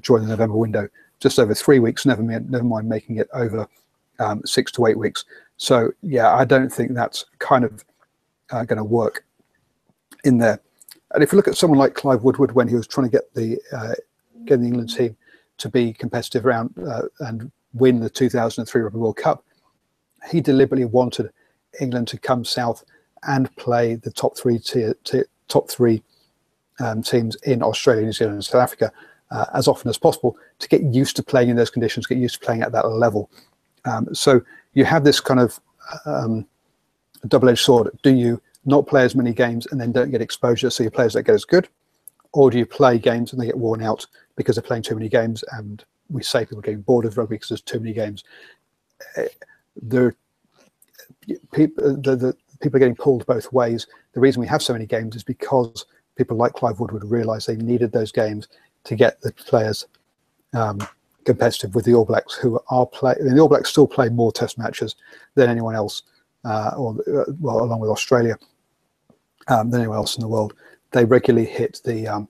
during the November window. Just over 3 weeks, never mind making it over 6 to 8 weeks. So yeah, I don't think that's kind of going to work in there. And if you look at someone like Clive Woodward, when he was trying to get the England team to be competitive around and win the 2003 Rugby World Cup, he deliberately wanted England to come south and play the top three teams in Australia, New Zealand, and South Africa as often as possible to get used to playing in those conditions, get used to playing at that level. So you have this kind of double-edged sword. Do you not play as many games and then don't get exposure so your players don't get as good? Or do you play games and they get worn out because they're playing too many games, and we say people are getting bored of rugby because there's too many games? People are getting pulled both ways. The reason we have so many games is because people like Clive Woodward realised they needed those games to get the players competitive with the All Blacks, who are the All Blacks still play more Test matches than anyone else, along with Australia, than anyone else in the world. They regularly hit the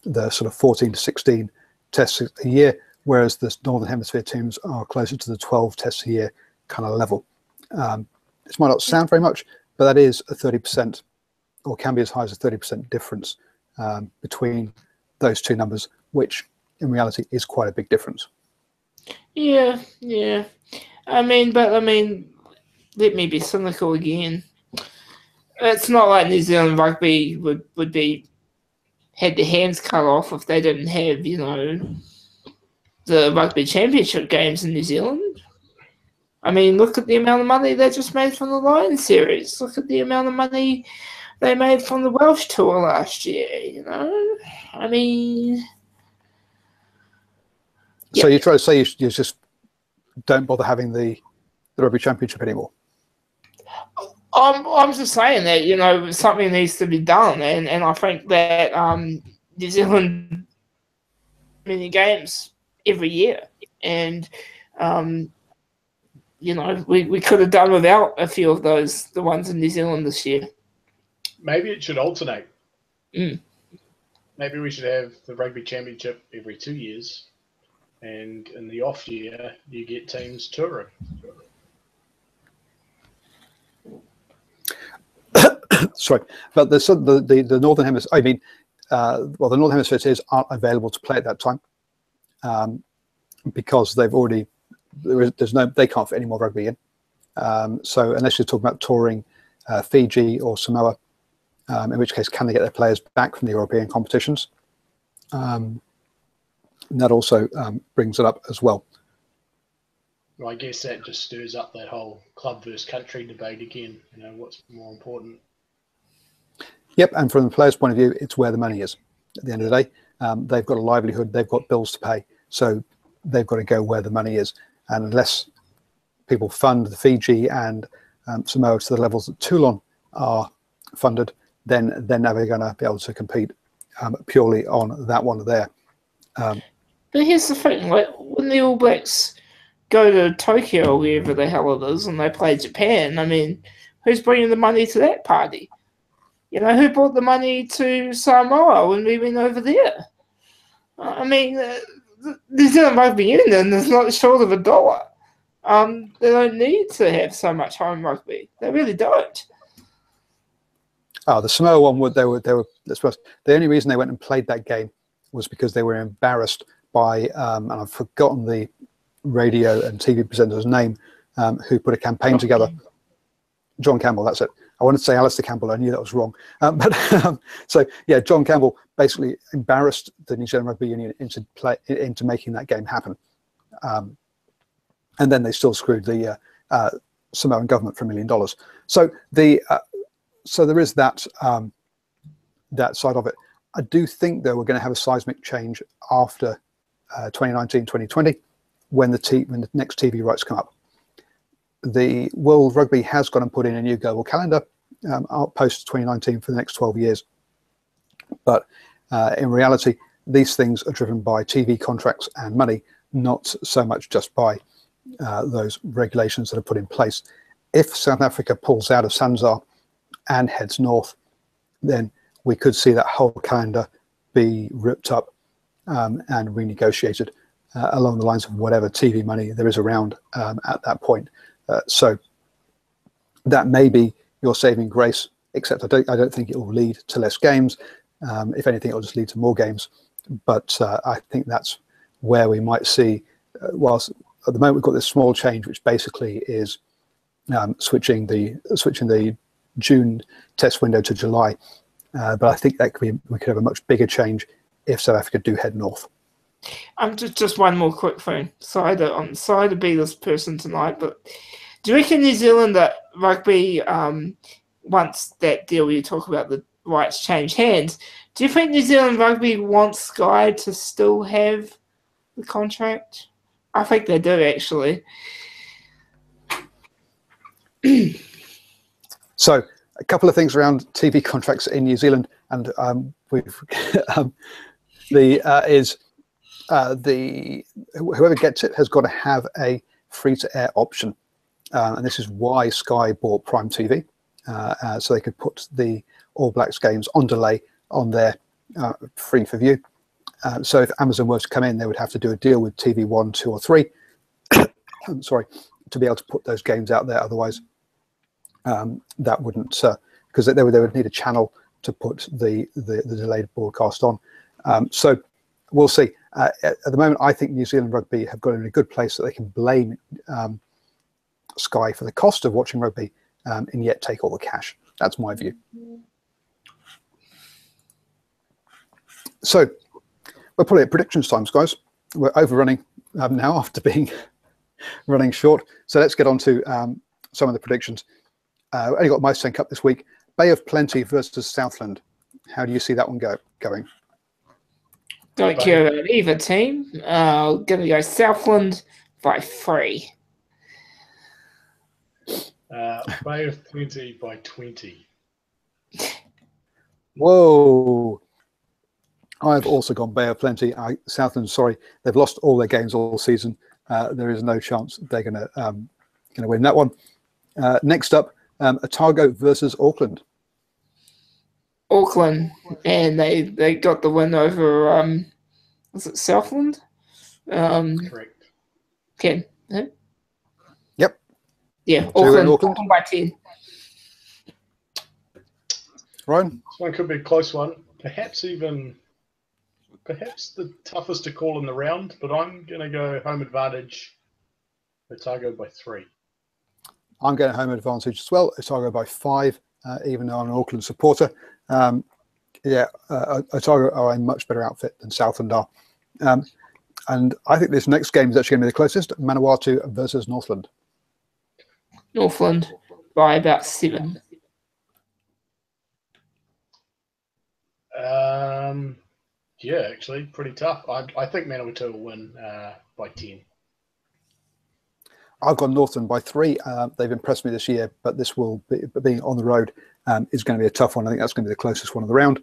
sort of 14 to 16 tests a year, whereas the Northern Hemisphere teams are closer to the 12 tests a year kind of level. This might not sound very much, but that is a 30%, or can be as high as a 30% difference between those two numbers, which in reality is quite a big difference. Yeah. I mean, let me be cynical again. It's not like New Zealand rugby would be had their hands cut off if they didn't have, the rugby championship games in New Zealand. I mean, look at the amount of money they just made from the Lions series. Look at the amount of money they made from the Welsh tour last year, I mean... So you try to say you just don't bother having the rugby championship anymore? I'm just saying that, something needs to be done, and I think that New Zealand many games every year, and we could have done without a few of those, the ones in New Zealand this year. Maybe it should alternate. Mm. Maybe we should have the rugby championship every 2 years, and in the off year you get teams touring. Sorry, but the Northern Hemisphere, the Northern Hemisphere teams aren't available to play at that time because they've already, they can't fit any more rugby in. So unless you're talking about touring Fiji or Samoa, in which case can they get their players back from the European competitions? And that also brings it up as well. Well, I guess that just stirs up that whole club versus country debate again. What's more important? Yep, and from the players' point of view, it's where the money is. At the end of the day, they've got a livelihood, they've got bills to pay, so they've got to go where the money is. And unless people fund the Fiji and Samoa to the levels that Toulon are funded, then they're never going to be able to compete purely on that one there. But here's the thing: when the All Blacks go to Tokyo or wherever the hell it is, and they play Japan, I mean, who's bringing the money to that party? Who brought the money to Samoa when we went over there? I mean, the New Zealand Rugby Union is not short of $1. They don't need to have so much home rugby. They really don't. Oh, the Samoa one, the only reason they went and played that game was because they were embarrassed by, and I've forgotten the radio and TV presenter's name, who put a campaign together. John Campbell, that's it. I wanted to say Alistair Campbell, I knew that was wrong. So yeah, John Campbell basically embarrassed the New Zealand Rugby Union into making that game happen. And then they still screwed the Samoan government for $1 million. So so there is that that side of it. I do think though we're going to have a seismic change after 2019, 2020 when the next TV rights come up. The World Rugby has gone and put in a new global calendar post 2019 for the next 12 years. But in reality, these things are driven by TV contracts and money, not so much just by those regulations that are put in place. If South Africa pulls out of Sanzar and heads north, then we could see that whole calendar be ripped up and renegotiated along the lines of whatever TV money there is around at that point. So that may be your saving grace, except I don't think it will lead to less games. If anything, it will just lead to more games. But I think that's where we might see, whilst at the moment we've got this small change, which basically is switching the June test window to July. But I think that we could have a much bigger change if South Africa do head north. Just one more quick thing. I'm sorry to be this person tonight, but do you reckon New Zealand rugby, once that deal you talk about the rights change hands, do you think New Zealand rugby wants Sky to still have the contract? I think they do, actually. So a couple of things around TV contracts in New Zealand, and whoever gets it has got to have a free-to-air option, and this is why Sky bought Prime TV, so they could put the All Blacks games on delay on their free for view. So if Amazon were to come in, they would have to do a deal with TV1, 2, or 3. Sorry, to be able to put those games out there. Otherwise, that wouldn't, because they would need a channel to put the delayed broadcast on. So we'll see. At the moment, I think New Zealand rugby have got in a good place that they can blame Sky for the cost of watching rugby and yet take all the cash. That's my view. So we're probably at predictions times, guys. We're overrunning now after being running short. So let's get on to some of the predictions. Only got my Cup this week. Bay of Plenty versus Southland. How do you see that one going? Don't care about either team. Going to go Southland by 3. Bay of Plenty by 20. Whoa. I've also gone Bay of Plenty. Southland, sorry, they've lost all their games all season. There is no chance they're going to win that one. Next up, Otago versus Auckland. Auckland, and they got the win over was it Southland? Correct. Ken? Huh? Yep. Yeah, Auckland. Auckland by 10. Ryan? This one could be a close one. Perhaps the toughest to call in the round, but I'm going to go home advantage, Otago by 3. I'm going home advantage as well. Otago by 5, even though I'm an Auckland supporter. Otago are a much better outfit than Southland are. And I think this next game is actually going to be the closest. Manawatu versus Northland. Northland by about 7. Yeah, actually, pretty tough. I think Manawatu will win by 10. I've gone Northland by 3. They've impressed me this year, but this will be being on the road is going to be a tough one. I think that's going to be the closest one of the round.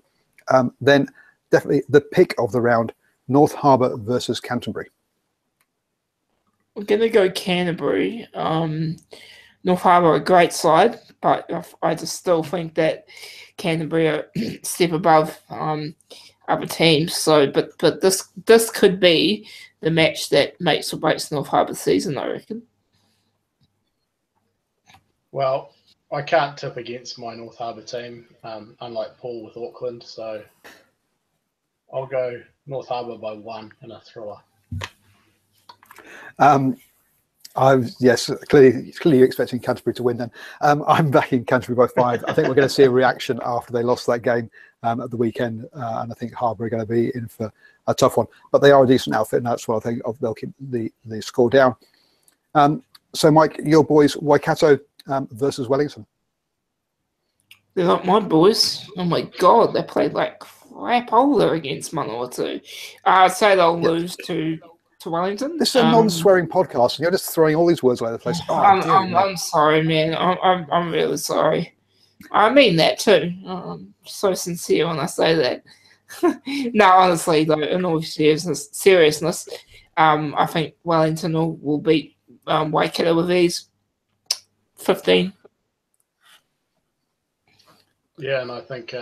Then definitely the pick of the round, North Harbour versus Canterbury. We're going to go Canterbury. North Harbour a great side, but I just still think that Canterbury are a step above other teams. So, but this could be the match that makes or breaks North Harbour season, I reckon. Well, I can't tip against my North Harbour team, unlike Paul with Auckland. So I'll go North Harbour by 1 in a thriller. Yes, clearly you're expecting Canterbury to win then. I'm backing Canterbury by 5. I think we're going to see a reaction after they lost that game at the weekend, and I think Harbour are going to be in for a tough one. But they are a decent outfit, and that's what I think they'll keep the score down. So, Mike, your boys, Waikato versus Wellington. They're not my boys. Oh my God, they played like crap older against Manawatu. I'd say they'll lose to Wellington. This is a non-swearing podcast, and you're just throwing all these words all over the place. I'm sorry, man. I'm really sorry. I mean that too. I'm so sincere when I say that. No, honestly, though, in all seriousness, I think Wellington will beat Waikato with ease. 15. Yeah, and I think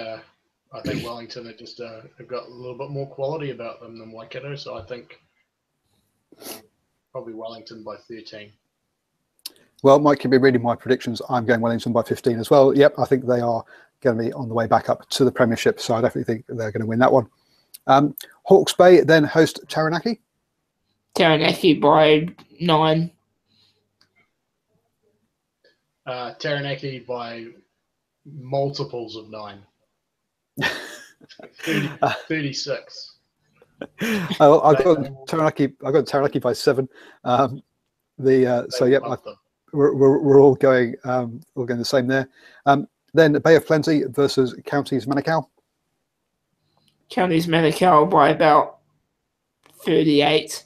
Wellington have just have got a little bit more quality about them than Waikato, so I think probably Wellington by 13. Well, Mike can be reading my predictions. I'm going Wellington by 15 as well. Yep, I think they are going to be on the way back up to the Premiership, so I definitely think they're going to win that one. Hawke's Bay then host Taranaki. Taranaki by 9. Taranaki by multiples of 9. 36. I've got Taranaki by 7. So yeah, we're all going the same there. Then Bay of Plenty versus Counties Manukau. Counties Manukau by about 38.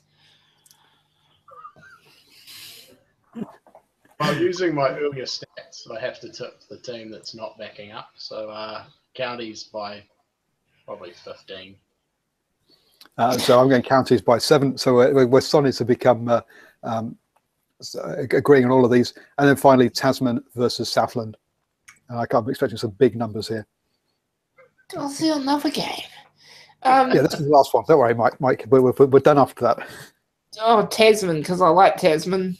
Well, using my earlier stats, I have to tip the team that's not backing up. So Counties by probably 15. So I'm going Counties by 7. So we're starting to become agreeing on all of these. And then finally, Tasman versus Southland. I'm expecting some big numbers here. I'll see another game. Yeah, this is the last one. Don't worry, Mike. We're done after that. Oh, Tasman, because I like Tasman.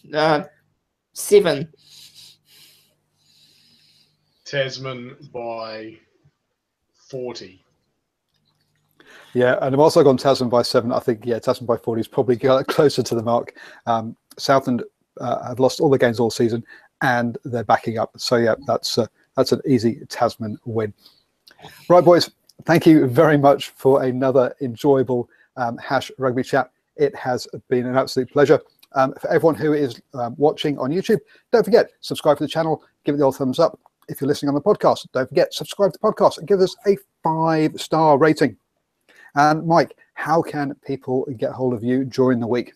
7. Tasman by 40. Yeah, and I've also gone Tasman by 7. I think, yeah, Tasman by 40 is probably closer to the mark. Southland have lost all their games all season, and they're backing up. So yeah, that's an easy Tasman win. Right, boys. Thank you very much for another enjoyable Hash Rugby chat. It has been an absolute pleasure. For everyone who is watching on YouTube, don't forget, subscribe to the channel, give it the old thumbs up. If you're listening on the podcast, don't forget, subscribe to the podcast and give us a 5-star rating. And Mike, how can people get hold of you during the week?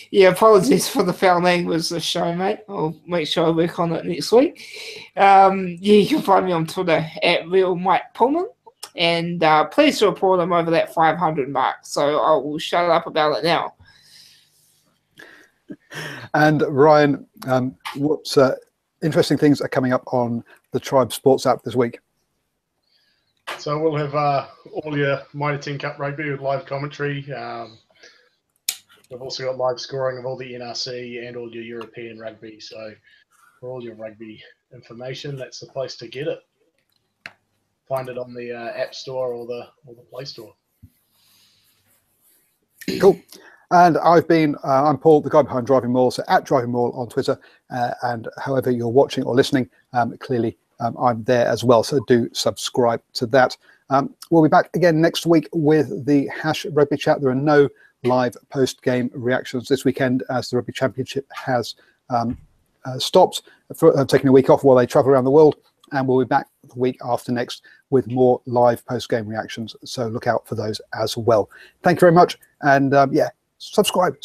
Yeah, apologies for the foul language of the show, mate. I'll make sure I work on it next week. Yeah, you can find me on Twitter at Real Mike Pullman. And please report I'm over that 500 mark. So I will shut up about it now. And Ryan, what interesting things are coming up on the Tribe Sports app this week? So we'll have all your Mitre 10 Cup rugby with live commentary. We've also got live scoring of all the NRC and all your European rugby. So for all your rugby information, that's the place to get it. Find it on the App Store or the Play Store. Cool. And I'm Paul, the guy behind DrivingMaul, so at DrivingMaul on Twitter. And however you're watching or listening, clearly I'm there as well. So do subscribe to that. We'll be back again next week with the Hash Rugby Chat. There are no live post-game reactions this weekend as the Rugby Championship has stopped, taking a week off while they travel around the world. And we'll be back the week after next with more live post-game reactions. So look out for those as well. Thank you very much. And yeah, subscribe.